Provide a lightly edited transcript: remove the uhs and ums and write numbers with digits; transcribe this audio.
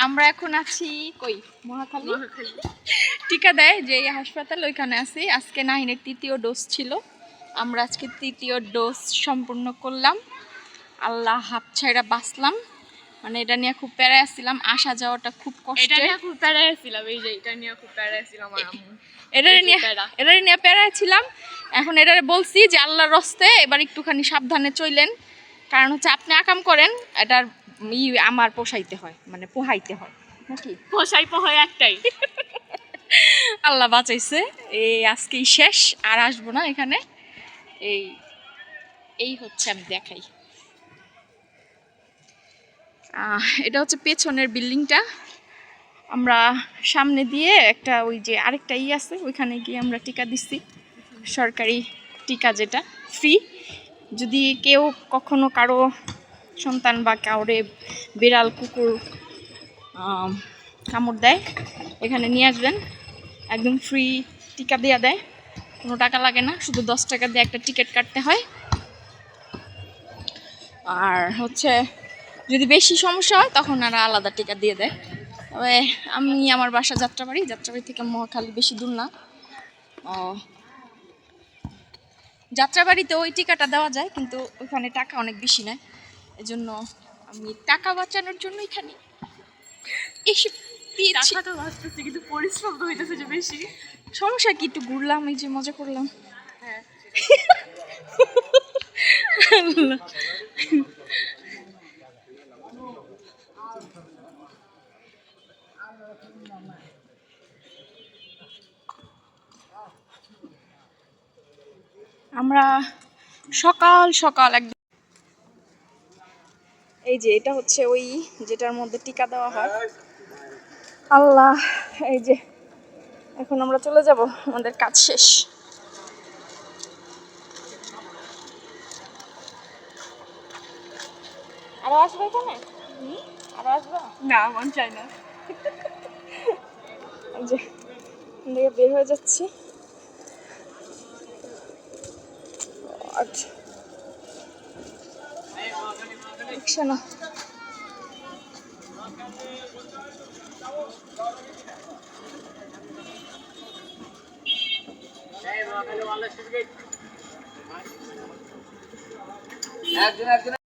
আমরা এখন আছি কই মহাখালী টিকা দেয় যে হাসপাতাল ওইখানে আছি। আজকে নাহিনের 3য় ডোজ ছিল, আমরা আজকে 3য় ডোজ সম্পূর্ণ করলাম। আল্লাহ হাফ ছাইরা বাঁচলাম। মানে এটা নিয়ে খুব প্যারায় ছিলাম, আসা যাওয়াটা খুব কষ্ট। এটা নিয়ে খুব প্যারায় ছিলাম, এই যে এটা নিয়ে খুব প্যারায় ছিলাম আম্মু। এটা নিয়ে প্যারায় ছিলাম। এখন এটারে বলছি যে আল্লাহর রস্তে এবার একটুখানি সাবধানে চললেন, কারণ হচ্ছে আপনি আকাম করেন এটার আমার পোষাইতে হয়, মানে পোহাইতে হয় নাকি পোহাই একটাই। আল্লাহ বাঁচাইছে। এই আজকেই শেষ, আর আসবো না এখানে। এই হচ্ছে আমি দেখাই, এটা হচ্ছে পেছনের বিল্ডিংটা। আমরা সামনে দিয়ে একটা ওই যে আরেকটা আছে, ওইখানে গিয়ে আমরা টিকা দিচ্ছি, সরকারি টিকা যেটা ফ্রি। যদি কেউ কখনো কারো সন্তান বা কাউরে বিড়াল কুকুর কামড় দেয়, এখানে নিয়ে আসবেন, একদম ফ্রি টিকা দেওয়া দেয়, কোনো টাকা লাগে না, শুধু 10 টাকা দিয়ে একটা টিকিট কাটতে হয়। আর হচ্ছে যদি বেশি সমস্যা হয় তখন আর আলাদা টিকা দিয়ে দেয়। তবে আমি আমার বাসা যাত্রাবাড়ি থেকে মহাখালী বেশি দূর না। যাত্রাবাড়িতে ওই টিকাটা দেওয়া যায়, কিন্তু ওইখানে টাকা অনেক বেশি নেয়, এজন্য আমি টাকা বাঁচানোর জন্য এখানে এসে দিয়েছি। টাকা তো বাঁচতেছে, কিন্তু পরিশ্রম তো হইতেছে যে বেশি। সমস্যা কি, একটু ঘুরলাম, এই যে মজা করলাম। হ্যাঁ আমরা সকাল সকাল একদম, এই যে এটা হচ্ছে ওই যেটার মধ্যে টিকা দেওয়া হয়। আল্লাহ, এই যে এখন আমরা চলে যাব, আমাদের কাজ শেষ। আরো আসবে এখানে, আরো আসবে না, মন চায় না। এই যে বের হয়ে যাচ্ছি। রিক্সা না, একজন